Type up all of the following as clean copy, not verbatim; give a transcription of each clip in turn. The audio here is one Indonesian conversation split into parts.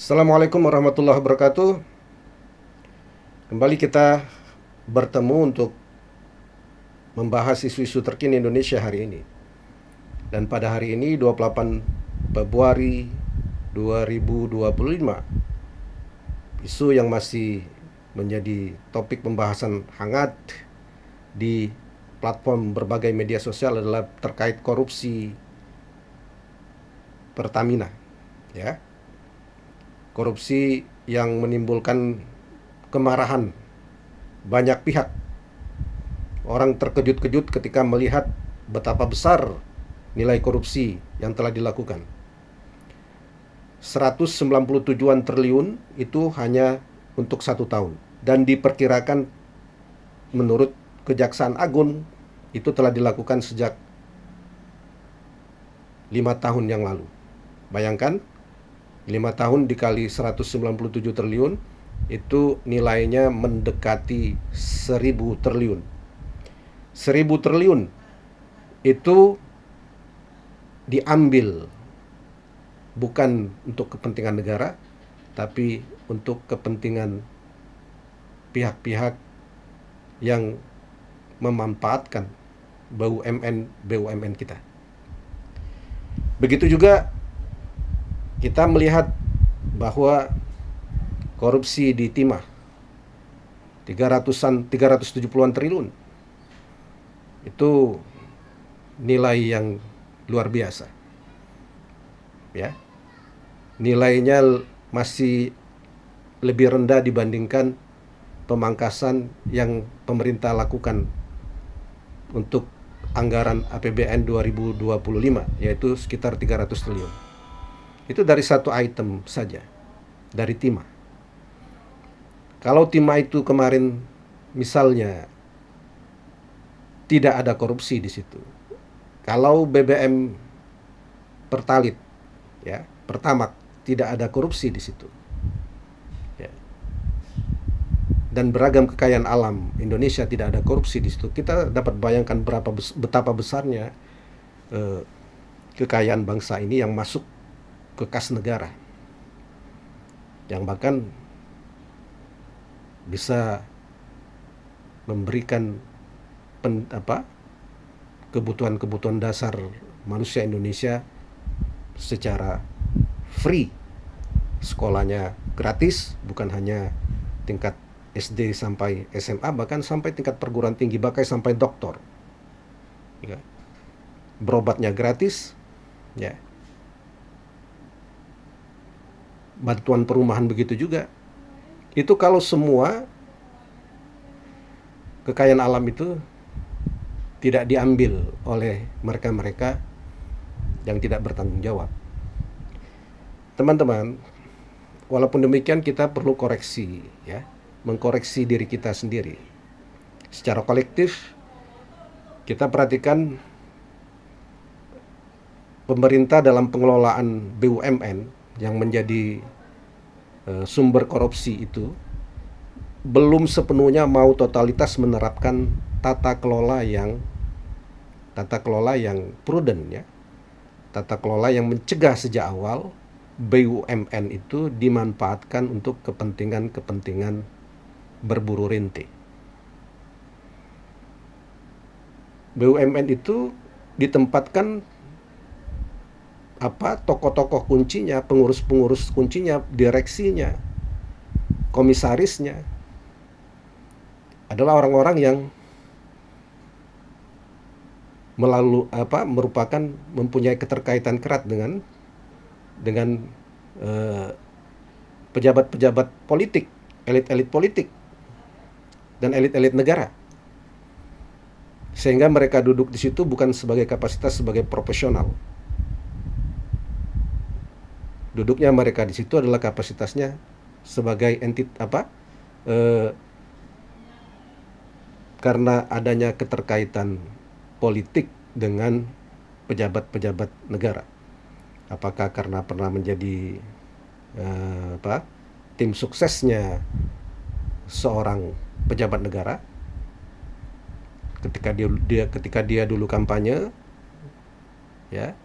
Assalamualaikum warahmatullahi wabarakatuh. Kembali kita bertemu untuk membahas isu-isu terkini Indonesia hari ini. Dan pada hari ini 28 Februari 2025, isu yang masih menjadi topik pembahasan hangat di platform berbagai media sosial adalah terkait korupsi Pertamina, ya. Korupsi yang menimbulkan kemarahan banyak pihak. Orang terkejut-kejut ketika melihat betapa besar nilai korupsi yang telah dilakukan. 197 triliun itu hanya untuk 1 tahun. Dan diperkirakan menurut Kejaksaan Agung itu telah dilakukan sejak 5 tahun yang lalu. Bayangkan, 5 tahun dikali 197 triliun, itu nilainya mendekati 1000 triliun. 1000 triliun itu diambil bukan untuk kepentingan negara, tapi untuk kepentingan pihak-pihak yang memanfaatkan BUMN kita. Begitu juga kita melihat bahwa korupsi di timah 370-an triliun itu nilai yang luar biasa, ya. Nilainya masih lebih rendah dibandingkan pemangkasan yang pemerintah lakukan untuk anggaran APBN 2025, yaitu sekitar 300 triliun. Itu dari satu item saja, dari timah. Kalau timah itu kemarin misalnya tidak ada korupsi di situ, kalau BBM Pertalite, ya, Pertamax, tidak ada korupsi di situ, ya, dan beragam kekayaan alam Indonesia tidak ada korupsi di situ, kita dapat bayangkan betapa besarnya kekayaan bangsa ini yang masuk ke kas negara, yang bahkan bisa memberikan kebutuhan-kebutuhan dasar manusia Indonesia secara free. Sekolahnya gratis, bukan hanya tingkat SD sampai SMA, bahkan sampai tingkat perguruan tinggi, bahkan sampai doktor, ya. Berobatnya gratis, ya. Bantuan perumahan begitu juga. Itu kalau semua kekayaan alam itu tidak diambil oleh mereka-mereka yang tidak bertanggung jawab. Teman-teman, walaupun demikian kita perlu koreksi, ya, mengkoreksi diri kita sendiri. Secara kolektif kita perhatikan pemerintah dalam pengelolaan BUMN yang menjadi sumber korupsi itu belum sepenuhnya mau totalitas menerapkan tata kelola yang prudent, ya. Tata kelola yang mencegah sejak awal BUMN itu dimanfaatkan untuk kepentingan berburu rente. BUMN itu ditempatkan tokoh-tokoh kuncinya, pengurus-pengurus kuncinya, direksinya, komisarisnya adalah orang-orang yang mempunyai keterkaitan erat dengan pejabat-pejabat politik, elit-elit politik, dan elit-elit negara. Sehingga mereka duduk di situ bukan sebagai kapasitas sebagai profesional. Duduknya mereka di situ adalah kapasitasnya sebagai karena adanya keterkaitan politik dengan pejabat-pejabat negara. Apakah karena pernah menjadi tim suksesnya seorang pejabat negara ketika dia dulu kampanye, ya,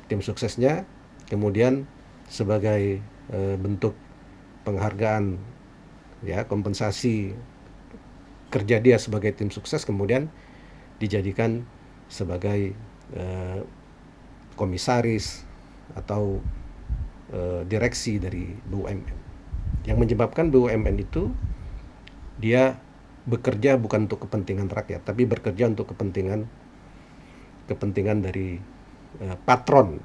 tim suksesnya, kemudian sebagai bentuk penghargaan, ya, kompensasi kerja dia sebagai tim sukses, kemudian dijadikan sebagai komisaris atau direksi dari BUMN. Yang menyebabkan BUMN itu dia bekerja bukan untuk kepentingan rakyat, tapi bekerja untuk kepentingan dari patron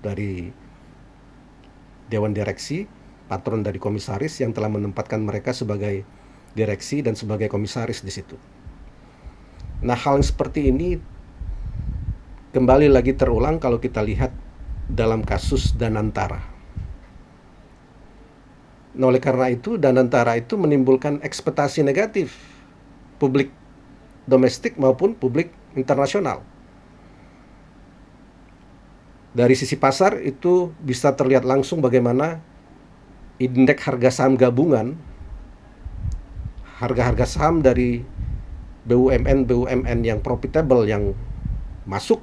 dari dewan direksi, patron dari komisaris yang telah menempatkan mereka sebagai direksi dan sebagai komisaris di situ. Nah, hal yang seperti ini kembali lagi terulang kalau kita lihat dalam kasus Danantara. Nah, oleh karena itu Danantara itu menimbulkan ekspektasi negatif publik domestik maupun publik internasional. Dari sisi pasar itu bisa terlihat langsung bagaimana indeks harga saham gabungan, harga-harga saham dari BUMN yang profitable yang masuk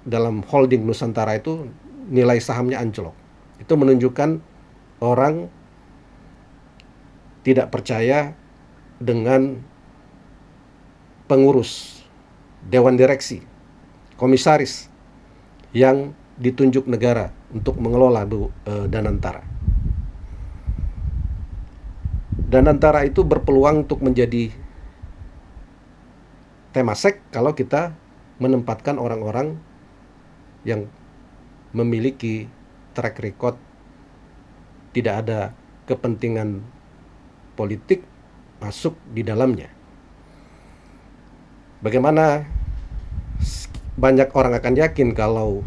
dalam holding Nusantara itu nilai sahamnya anjlok. Itu menunjukkan orang tidak percaya dengan pengurus, dewan direksi, komisaris yang ditunjuk negara untuk mengelola Danantara. Danantara itu berpeluang untuk menjadi Temasek kalau kita menempatkan orang-orang yang memiliki track record tidak ada kepentingan politik masuk di dalamnya. Bagaimana banyak orang akan yakin kalau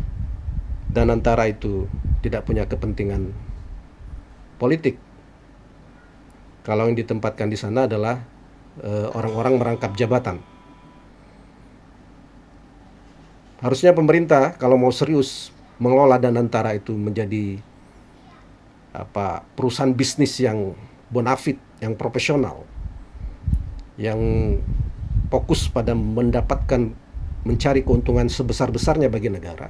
Danantara itu tidak punya kepentingan politik kalau yang ditempatkan di sana adalah orang-orang merangkap jabatan. Harusnya pemerintah kalau mau serius mengelola Danantara itu menjadi perusahaan bisnis yang bonafit, yang profesional, yang fokus pada mencari keuntungan sebesar-besarnya bagi negara,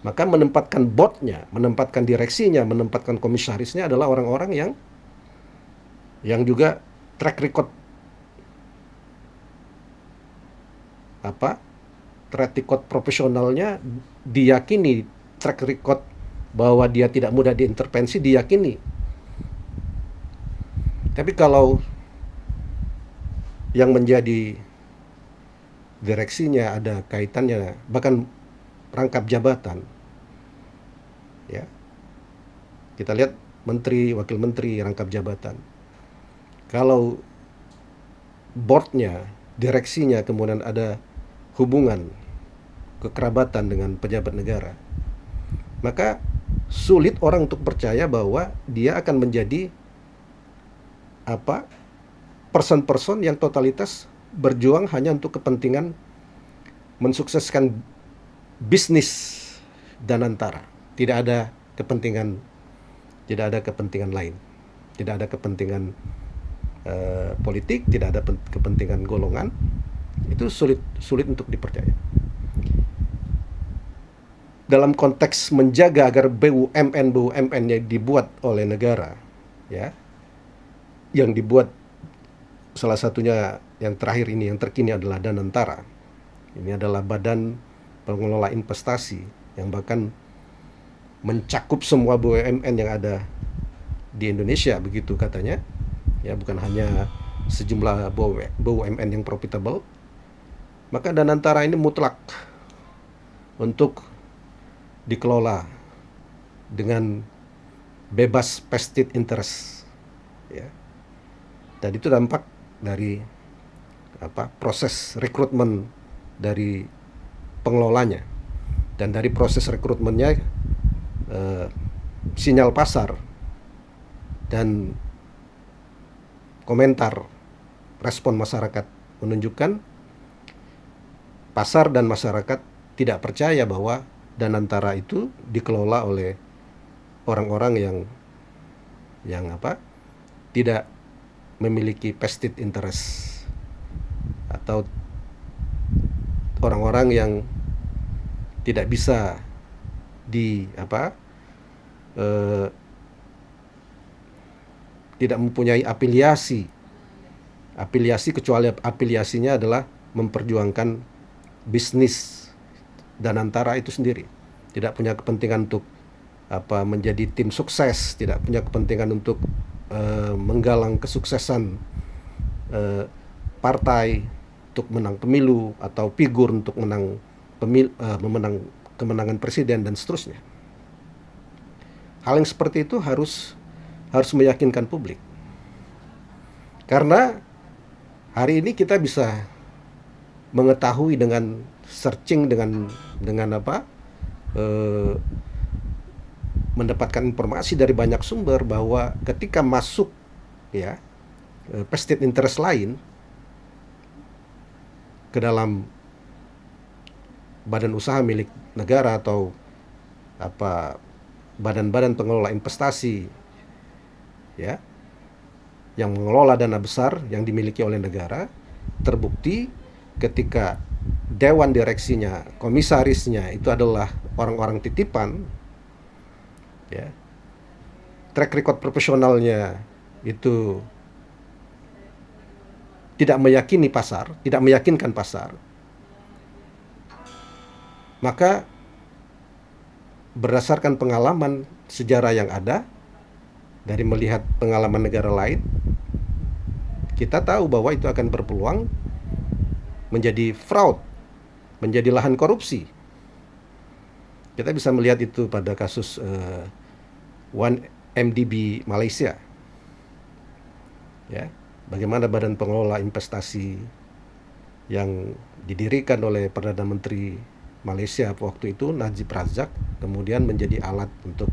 maka menempatkan boardnya, menempatkan direksinya, menempatkan komisarisnya adalah orang-orang yang juga track record profesionalnya diyakini, track record bahwa dia tidak mudah diintervensi diyakini. Tapi kalau yang menjadi direksinya ada kaitannya bahkan rangkap jabatan, ya, kita lihat menteri, wakil menteri, rangkap jabatan. Kalau boardnya, direksinya kemudian ada hubungan kekerabatan dengan pejabat negara, maka sulit orang untuk percaya bahwa dia akan menjadi person-person yang totalitas berjuang hanya untuk kepentingan mensukseskan bisnis Danantara. Tidak ada kepentingan lain, tidak ada kepentingan politik, tidak ada kepentingan golongan. Itu sulit untuk dipercaya. Dalam konteks menjaga agar BUMN yang dibuat oleh negara, ya, yang dibuat salah satunya yang terakhir ini, yang terkini adalah Danantara. Ini adalah badan pengelola investasi yang bahkan mencakup semua BUMN yang ada di Indonesia, begitu katanya. Ya, bukan hanya sejumlah BUMN yang profitable. Maka Danantara ini mutlak untuk dikelola dengan bebas vested interest, ya. Dan itu dampak dari proses rekrutmen dari pengelolanya, dan dari proses rekrutmennya sinyal pasar dan komentar respon masyarakat menunjukkan pasar dan masyarakat tidak percaya bahwa Danantara itu dikelola oleh orang-orang yang tidak memiliki vested interest, atau orang-orang yang tidak bisa tidak mempunyai afiliasi. Afiliasi kecuali afiliasinya adalah memperjuangkan bisnis dan antara itu sendiri. Tidak punya kepentingan untuk menjadi tim sukses, tidak punya kepentingan untuk menggalang kesuksesan partai untuk menang pemilu atau figur untuk memenang kemenangan presiden dan seterusnya. Hal yang seperti itu harus meyakinkan publik. Karena hari ini kita bisa mengetahui dengan searching mendapatkan informasi dari banyak sumber bahwa ketika masuk vested interest lain ke dalam badan usaha milik negara atau badan-badan pengelola investasi yang mengelola dana besar yang dimiliki oleh negara, terbukti ketika dewan direksinya, komisarisnya itu adalah orang-orang titipan, track record profesionalnya itu tidak meyakinkan pasar, maka berdasarkan pengalaman sejarah yang ada, dari melihat pengalaman negara lain, kita tahu bahwa itu akan berpeluang menjadi fraud, menjadi lahan korupsi. Kita bisa melihat itu pada kasus 1MDB Malaysia. Bagaimana badan pengelola investasi yang didirikan oleh Perdana Menteri Malaysia waktu itu, Najib Razak, kemudian menjadi alat untuk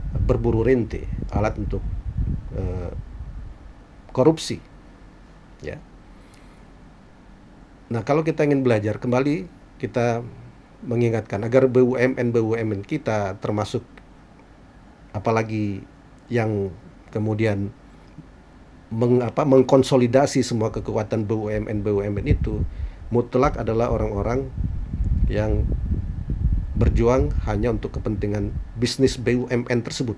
berburu rente, alat untuk korupsi. Nah, kalau kita ingin belajar kembali, kita mengingatkan agar BUMN kita, termasuk apalagi yang kemudian mengkonsolidasi semua kekuatan BUMN itu, mutlak adalah orang-orang yang berjuang hanya untuk kepentingan bisnis BUMN tersebut,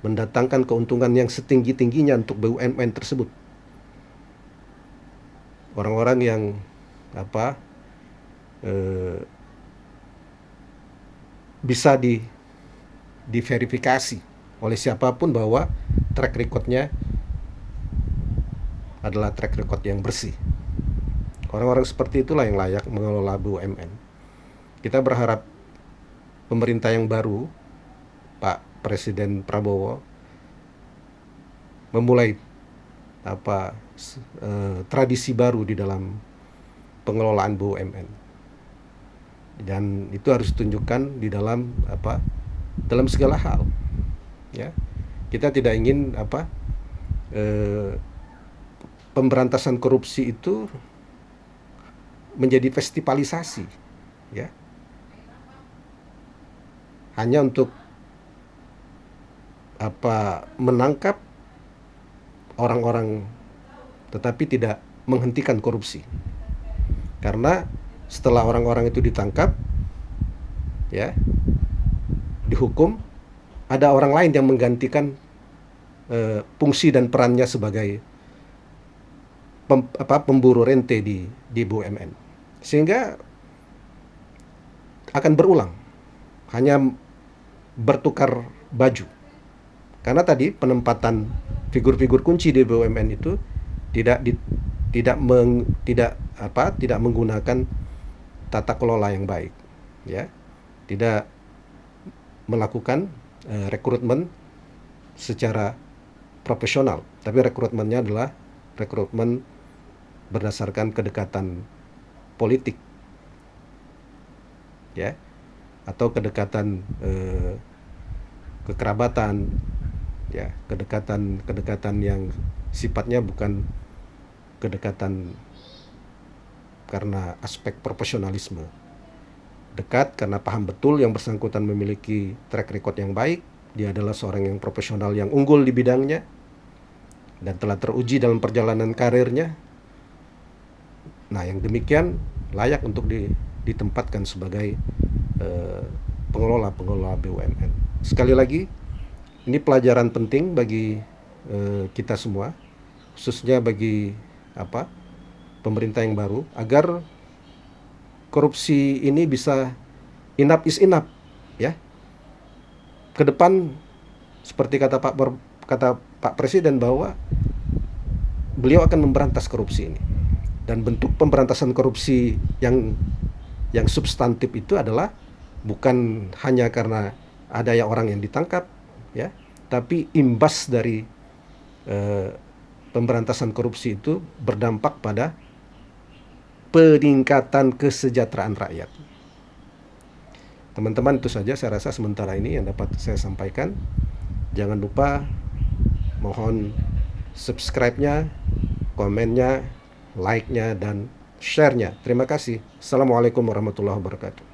mendatangkan keuntungan yang setinggi-tingginya untuk BUMN tersebut. Orang-orang yang bisa diverifikasi oleh siapapun bahwa track recordnya adalah track record yang bersih. Orang-orang seperti itulah yang layak mengelola BUMN. Kita berharap pemerintah yang baru, Pak Presiden Prabowo, memulai tradisi baru di dalam pengelolaan BUMN. Dan itu harus ditunjukkan di dalam segala hal. Kita tidak ingin pemberantasan korupsi itu menjadi festivalisasi, hanya untuk menangkap orang-orang, tetapi tidak menghentikan korupsi. Karena setelah orang-orang itu ditangkap, dihukum, ada orang lain yang menggantikan fungsi dan perannya sebagai pemburu rente di BUMN, sehingga akan berulang, hanya bertukar baju. Karena tadi penempatan figur-figur kunci di BUMN itu tidak menggunakan tata kelola yang baik, tidak melakukan rekrutmen secara profesional, tapi rekrutmennya adalah rekrutmen berdasarkan kedekatan politik, atau kedekatan kekerabatan, kedekatan yang sifatnya bukan kedekatan karena aspek profesionalisme. Dekat karena paham betul yang bersangkutan memiliki track record yang baik, dia adalah seorang yang profesional yang unggul di bidangnya dan telah teruji dalam perjalanan karirnya. Nah, yang demikian layak untuk ditempatkan sebagai pengelola BUMN. Sekali lagi, ini pelajaran penting bagi kita semua, khususnya bagi pemerintah yang baru, agar korupsi ini bisa enough is enough, ya. Ke depan seperti kata Pak Presiden bahwa beliau akan memberantas korupsi ini. Dan bentuk pemberantasan korupsi yang substantif itu adalah bukan hanya karena ada orang yang ditangkap, ya, tapi imbas dari pemberantasan korupsi itu berdampak pada peningkatan kesejahteraan rakyat. Teman-teman, itu saja saya rasa sementara ini yang dapat saya sampaikan. Jangan lupa mohon subscribe-nya, komennya, like-nya, dan share-nya. Terima kasih. Assalamualaikum warahmatullahi wabarakatuh.